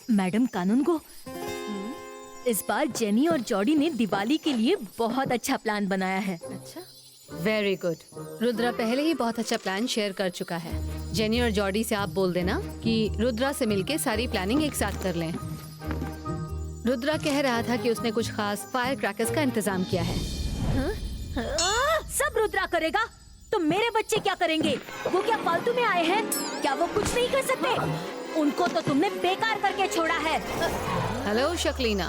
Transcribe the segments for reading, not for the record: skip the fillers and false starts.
Madam कानूनगो, इस बार jenny और Jordi ने दिवाली के लिए बहुत अच्छा प्लान बनाया है। अच्छा, वेरी गुड। रुद्रा पहले ही बहुत अच्छा प्लान शेयर कर चुका है। जेनी और जॉडी से आप बोल देना कि रुद्रा से मिलके सारी प्लानिंग एक साथ कर लें। रुद्रा कह रहा था कि उसने कुछ खास फायर क्रैकर्स का इंतजाम किया है। सब रुद्रा करेगा तो मेरे बच्चे क्या करेंगे? वो क्या फालतू में आए हैं? क्या वो कुछ नहीं कर सकते? उनको तो तुमने बेकार करके छोड़ा है। हेलो शक्लीना।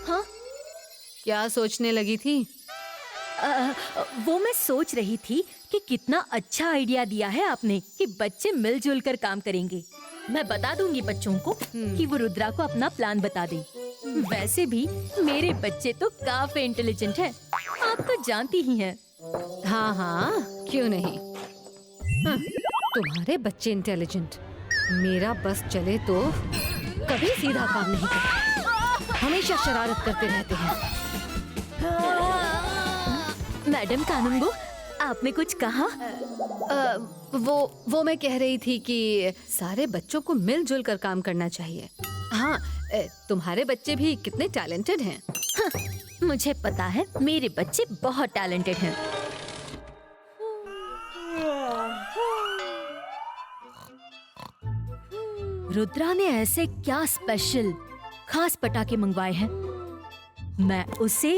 हाँ? क्या सोचने लगी थी? वो मैं सोच रही थी कि कितना अच्छा आइडिया दिया है आपने कि बच्चे मिलजुल कर काम करेंगे। मैं बता दूंगी बच्चों को कि वो रुद्रा को अपना प्लान बता दें। वैसे भी मेरे बच्चे तो काफी इंटेलिजेंट हैं। आप तो जानती ही हैं। हाँ हाँ, क्यों नहीं। तुम्हारे बच्चे इंटेलिजेंट, मेरा बस चले तो कभी सीधा काम नहीं करते, हमेशा शरारत करते रहते हैं। मैडम कानूनगो, आपने कुछ कहा? वो मैं कह रही थी कि सारे बच्चों को मिलजुल कर काम करना चाहिए। हाँ, तुम्हारे बच्चे भी कितने टैलेंटेड हैं। हाँ, मुझे पता है मेरे बच्चे बहुत टैलेंटेड हैं। रुद्रा ने ऐसे क्या स्पेशल खास पटाखे मंगवाए हैं? मैं उसे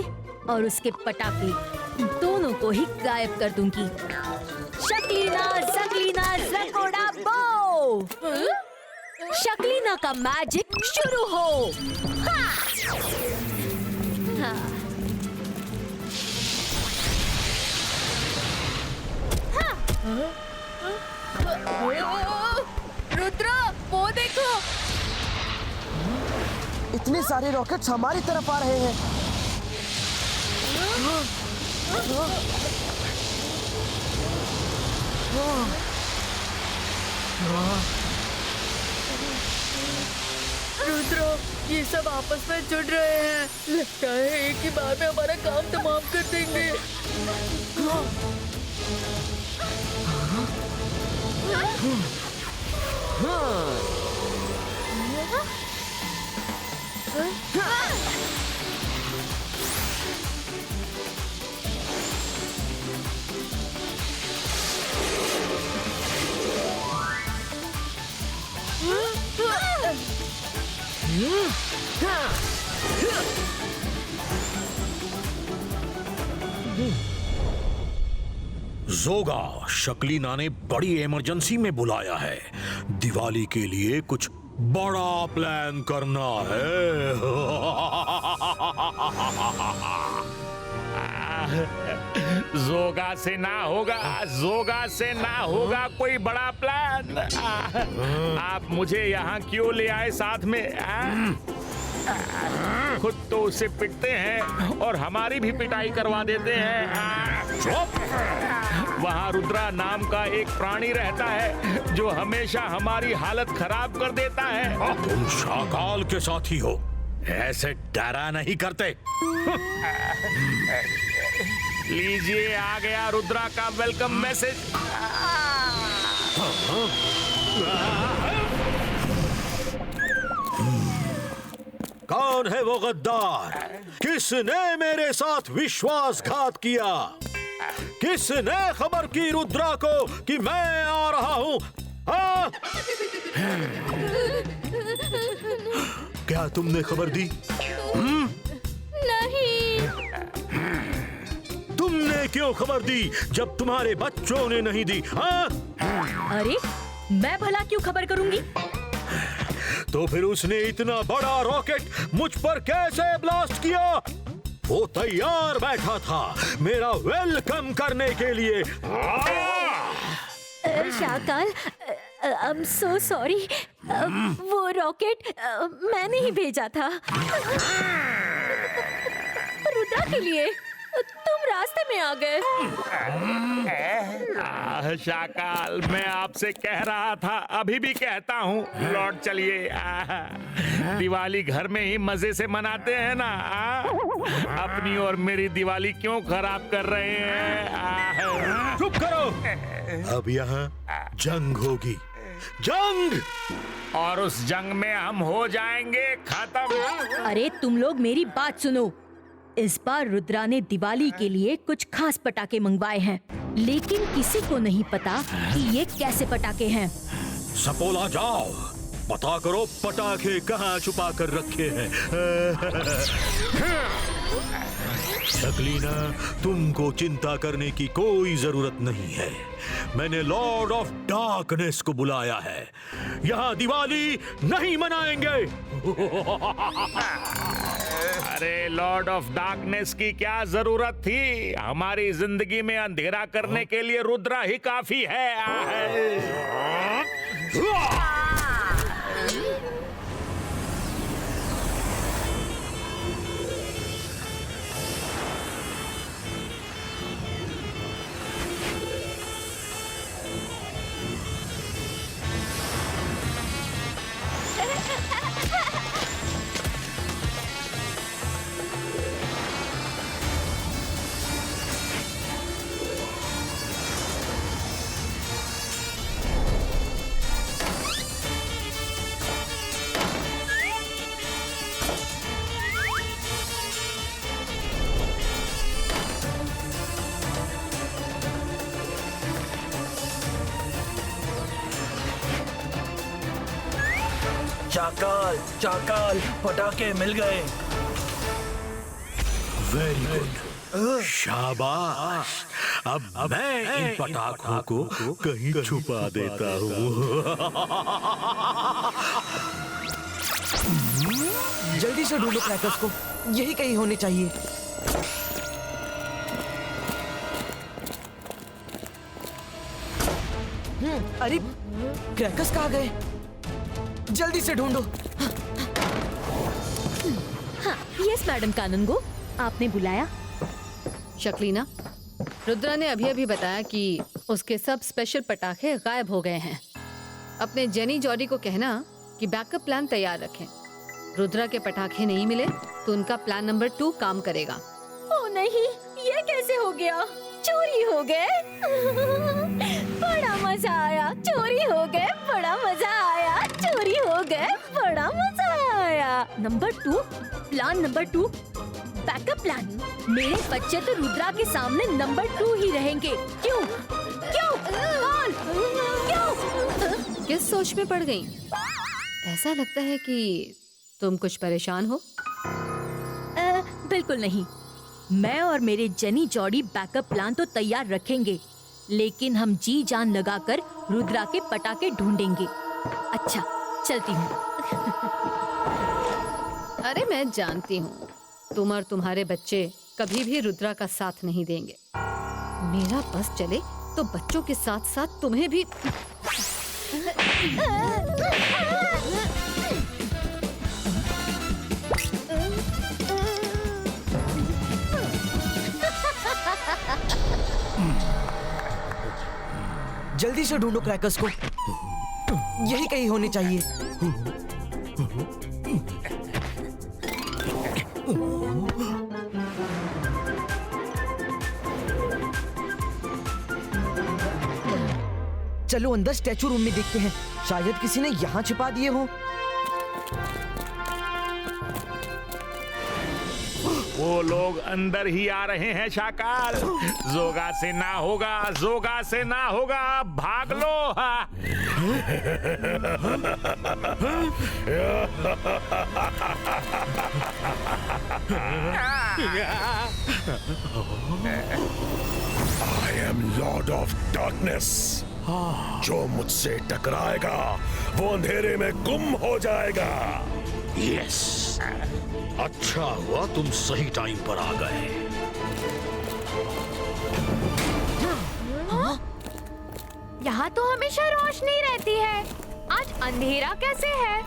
और उसके पटाखे दोनों को ही गायब कर दूंगी। शक्लीना, ज़गलीना, ज़गोड़ा बो! शक्लीना का मैजिक शुरू हो। हाँ! हाँ। रुद्रा, वो देखो। इतने सारे रॉकेट्स हमारी तरफ आ रहे हैं। रुद्रा, ये सब आपस में जुड़ रहे हैं। लगता है एक ही बार में हमारा काम तमाम कर देंगे। जोगा, शक्लीना ने बड़ी इमरजेंसी में बुलाया है। दिवाली के लिए कुछ बड़ा प्लान करना है। जोगा से ना होगा, जोगा से ना होगा कोई बड़ा प्लान। आप मुझे यहाँ क्यों ले आए साथ में? खुद तो उसे पिटते हैं और हमारी भी पिटाई करवा देते हैं। चुप! वहाँ रुद्रा नाम का एक प्राणी रहता है जो हमेशा हमारी हालत खराब कर देता है। तुम शाकाल के साथी हो, ऐसे डरा नहीं करते। लीजिए, आ गया रुद्रा का वेलकम मैसेज। कौन है वो गद्दार? किसने मेरे साथ विश्वासघात किया? किसने खबर की रुद्रा को कि मैं आ रहा हूँ? क्या तुमने खबर दी? नहीं। तुमने क्यों खबर दी जब तुम्हारे बच्चों ने नहीं दी? अरे, मैं भला क्यों खबर करूंगी? तो फिर उसने इतना बड़ा रॉकेट मुझ पर कैसे ब्लास्ट किया? वो तैयार बैठा था मेरा वेलकम करने के लिए। Shakaal, I am so sorry. वो रॉकेट मैंने ही भेजा था रुद्रा के लिए। तुम रास्ते में आ गए। शाकाल, मैं आपसे कह रहा था, अभी भी कहता हूँ, लौट चलिए। दिवाली घर में ही मजे से मनाते हैं ना। अपनी और मेरी दिवाली क्यों खराब कर रहे हैं? चुप करो। अब यहाँ जंग होगी, जंग। और उस जंग में हम हो जाएंगे खत्म। अरे तुम लोग मेरी बात सुनो। इस बार रुद्रा ने दिवाली के लिए कुछ खास पटाखे मंगवाए हैं, लेकिन किसी को नहीं पता कि ये कैसे पटाखे हैं। सपोला जाओ, पता करो पटाखे कहाँ छुपा कर रखे हैं। शकलीना, तुमको चिंता करने की कोई जरूरत नहीं है। मैंने लॉर्ड ऑफ डार्कनेस को बुलाया है। यहाँ दिवाली नहीं मनाएंगे। अरे लॉर्ड ऑफ डार्कनेस की क्या जरूरत थी? हमारी जिंदगी में अंधेरा करने के लिए रुद्रा ही काफी है। चाकाल, चाकाल, पटाखे मिल गए। वेरी गुड, शाबाश। अब मैं इन पटाखों को कहीं छुपा देता हूँ। जल्दी से ढूंढो क्रैकर्स को, यही कहीं होने चाहिए। अरे क्रैकर्स कहाँ गए? जल्दी से ढूंढो। हाँ, यस मैडम कानूनगो, आपने बुलाया? शक्लीना, रुद्रा ने अभी अभी बताया कि उसके सब स्पेशल पटाखे गायब हो गए हैं। अपने जेनी जॉडी को कहना कि बैकअप प्लान तैयार रखें। रुद्रा के पटाखे नहीं मिले तो उनका प्लान नंबर 2 काम करेगा। ओ नहीं, ये कैसे हो गया? चोरी हो गए। बड़ा मजा आया, चोरी हो गए, बड़ा मजा आया, चोरी हो गए, बड़ा मजा आया। Number 2, plan number 2, backup plan. मेरे बच्चे तो रुद्रा के सामने नंबर 2 ही रहेंगे। क्यों? क्यों? बोल, क्यों? किस सोच में पड़ गई? ऐसा लगता है कि तुम कुछ परेशान हो। बिल्कुल नहीं। मैं और मेरे जेनी जॉडी बैकअप प्लान तो तैयार रखेंगे, लेकिन हम जी जान लगाकर रुद्रा के पटाखे ढूंढेंगे। अच्छा, चलती हूँ। अरे मैं जानती हूँ, तुम और तुम्हारे बच्चे कभी भी रुद्रा का साथ नहीं देंगे। मेरा बस चले तो बच्चों के साथ साथ तुम्हें भी। जल्दी से ढूंढो क्रैकर्स को, यही कहीं होने चाहिए। चलो अंदर स्टैचू रूम में देखते हैं, शायद किसी ने यहाँ छिपा दिए हो। वो लोग अंदर ही आ रहे हैं शाकाल। जोगा से ना होगा, जोगा से ना होगा, भाग लो। I am Lord of Darkness. जो मुझसे टकराएगा वो अंधेरे में गुम हो जाएगा। यस, अच्छा हुआ तुम सही टाइम पर आ गए। यहाँ तो हमेशा रोशनी रहती है, आज अंधेरा कैसे है?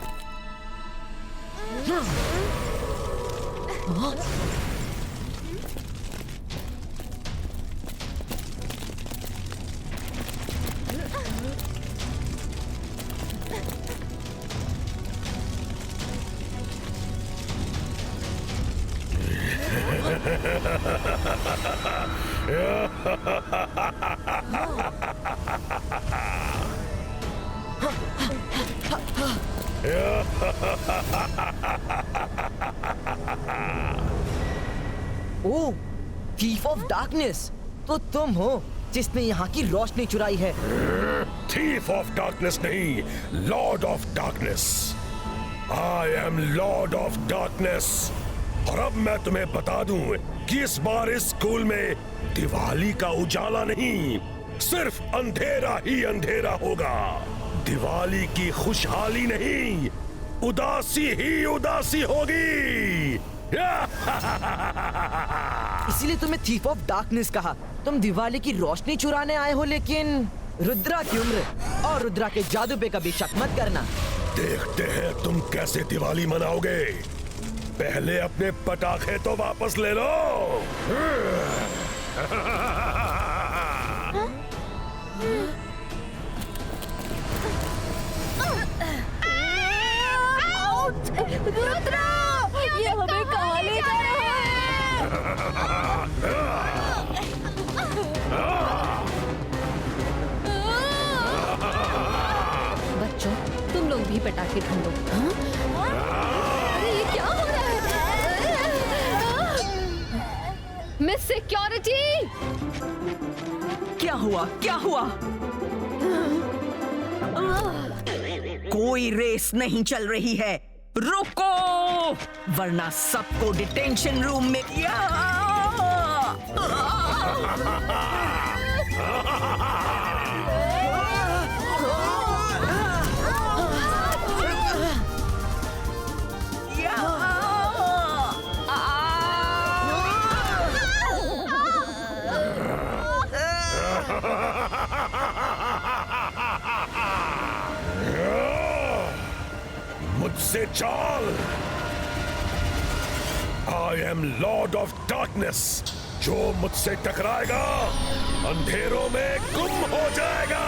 ओ, थीफ ऑफ डार्कनेस, तो तुम हो जिसने यहाँ की रोशनी चुराई है। थीफ ऑफ डार्कनेस नहीं, Lord of darkness. I am Lord of darkness. और अब मैं तुम्हें बता दूं कि इस बार इस स्कूल में दिवाली का उजाला नहीं, सिर्फ अंधेरा ही अंधेरा होगा। दिवाली की खुशहाली नहीं, उदासी ही उदासी होगी। इसीलिए तुम्हें थीफ ऑफ डार्कनेस कहा। तुम दिवाली की रोशनी चुराने आए हो, लेकिन रुद्रा की उम्र और रुद्रा के जादू पे कभी शक मत करना। देखते हैं तुम कैसे दिवाली मनाओगे। पहले अपने पटाखे तो वापस ले लो। रुद्रा, ये हमें कहाँ ले जा रहा बच्चों, तुम लोग भी पटाखे ढूंढो। हाँ? अरे ये क्या हो रहा है? Miss security! क्या हुआ, क्या हुआ? कोई रेस नहीं चल रही है, रुको, वरना सबको डिटेंशन रूम में मुझसे चाल। I am Lord of darkness. जो मुझसे टकराएगा अंधेरों में गुम हो जाएगा।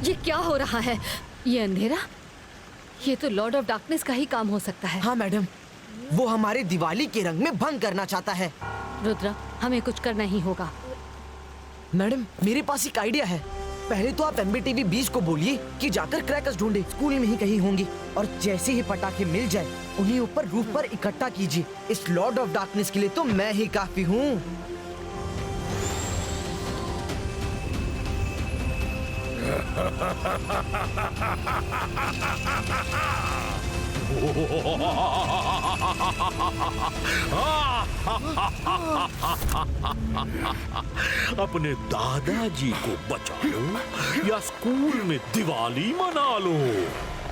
ये क्या हो रहा है? ये अंधेरा, ये तो लॉर्ड ऑफ डार्कनेस का ही काम हो सकता है। हाँ मैडम, वो हमारे दिवाली के रंग में भंग करना चाहता है। रुद्रा, हमें कुछ करना ही होगा। मैडम, मेरे पास एक आइडिया है। पहले तो आप MBTV 20 को बोलिए कि जाकर क्रैकर्स ढूंढे, स्कूल में ही कहीं होंगी। और जैसे ही पटाखे मिल जाए उन्हें ऊपर रूफ पर इकट्ठा कीजिए। इस लॉर्ड ऑफ डार्कनेस के लिए तो मैं ही काफी हूँ। अपने दादाजी को बचा लो या स्कूल में दिवाली मना लो।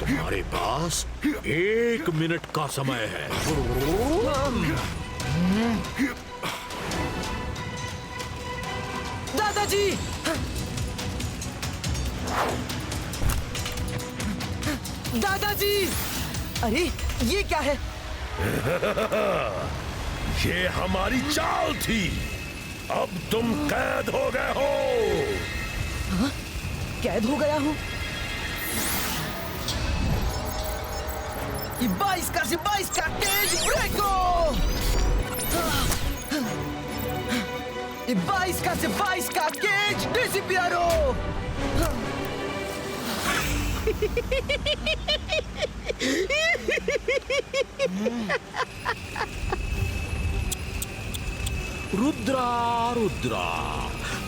तुम्हारे पास 1 मिनट का समय है। दादाजी! दादाजी! अरे ये क्या है? ये हमारी चाल थी। अब तुम कैद हो गए हो। हाँ? कैद हो गया हूँ? 22 का तेज ब्रेको! 22 का केज डिसिपियरो! रुद्रा, रुद्रा,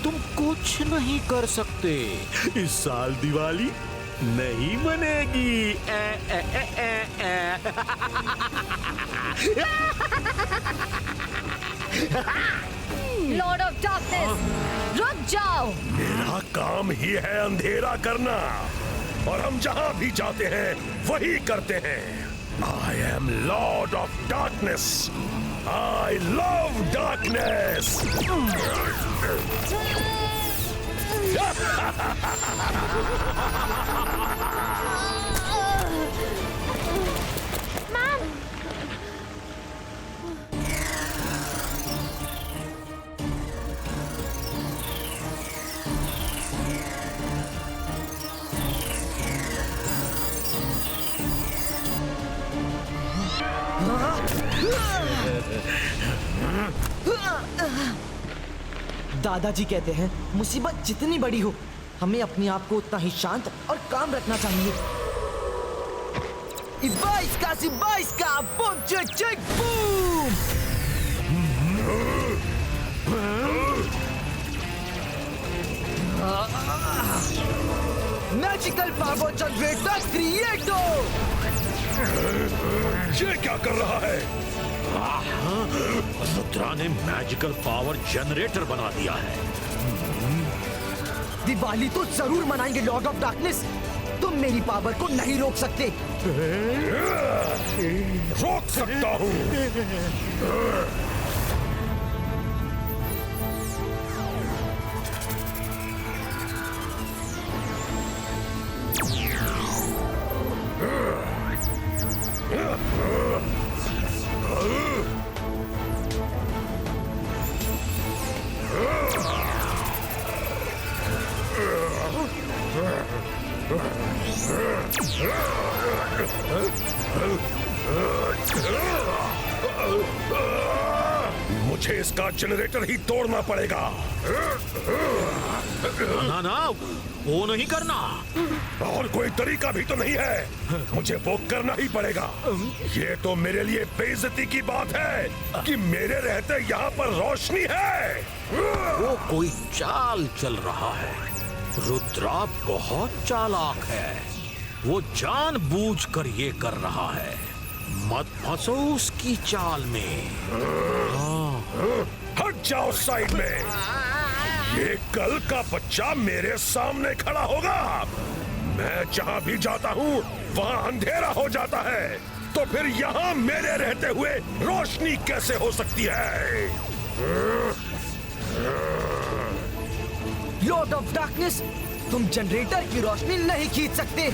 तुम कुछ नहीं कर सकते। इस साल दिवाली नहीं मनेगी। लॉर्ड ऑफ डार्कनेस, रुक जाओ। मेरा काम ही है अंधेरा करना, और हम जहां भी जाते हैं वही करते हैं। I am Lord of darkness. I love darkness. दादाजी कहते हैं मुसीबत जितनी बड़ी हो हमें अपने आप को उतना ही शांत और काम रखना चाहिए। Boom chick boom. Magical power generator क्रिएटो। ये क्या कर रहा है? रुद्रा ने मैजिकल पावर जनरेटर बना दिया है। दिवाली तो जरूर मनाएंगे लॉर्ड ऑफ डार्कनेस। तुम मेरी पावर को नहीं रोक सकते। रोक सकता हूँ। मुझे इसका जनरेटर ही तोड़ना पड़ेगा। ना ना, वो नहीं करना। और कोई तरीका भी तो नहीं है। मुझे वो करना ही पड़ेगा। ये तो मेरे लिए बेइज्जती की बात है कि मेरे रहते यहाँ पर रोशनी है। वो कोई चाल चल रहा है। रुद्रा बहुत चालाक है। वो जानबूझकर ये कर रहा है। मत फंसो उसकी चाल में। हट जाओ साइड में। ये कल का बच्चा मेरे सामने खड़ा होगा। मैं जहाँ भी जाता हूँ वहाँ अंधेरा हो जाता है। तो फिर यहाँ मेरे रहते हुए रोशनी कैसे हो सकती है? लॉर्ड ऑफ डार्कनेस, तुम जनरेटर की रोशनी नहीं खींच सकते।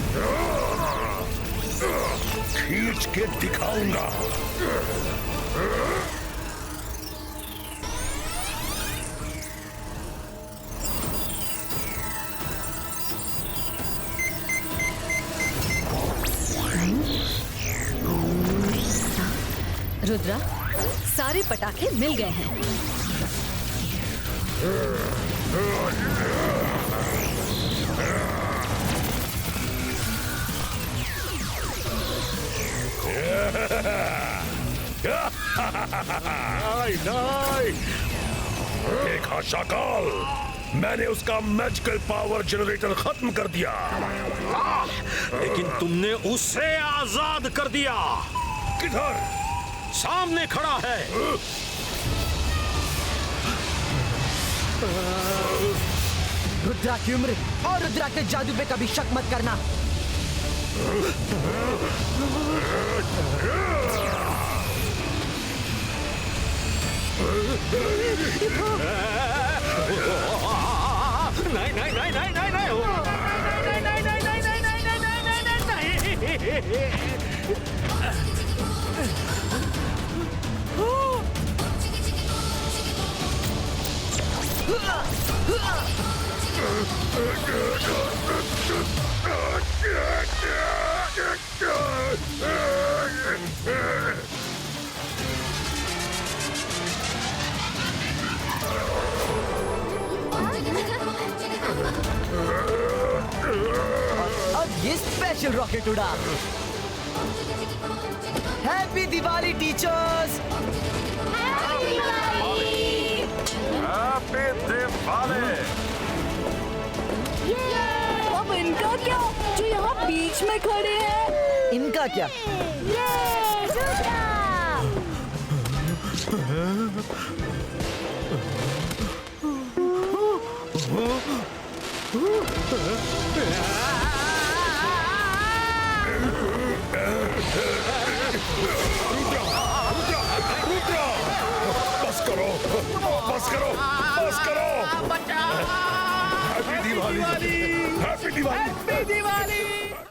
खींच के दिखाऊंगा। रुद्रा, सारे पटाखे मिल गए हैं। देखा शाकाल, मैंने उसका मैजिकल पावर जनरेटर खत्म कर दिया। लेकिन तुमने उसे आजाद कर दिया। किधर? सामने खड़ा है। रुद्रा की उम्र और रुद्रा के जादू पे कभी शक मत करना। नहीं नहीं नहीं नहीं नहीं नहीं अब ये स्पेशल रॉकेट उड़ा। Happy Diwali teachers. अब इनका क्या, जो यहाँ बीच में खड़े हैं? इनका क्या? बस करो, बस करो, बस करो। Happy Diwali, happy Diwali, happy Diwali.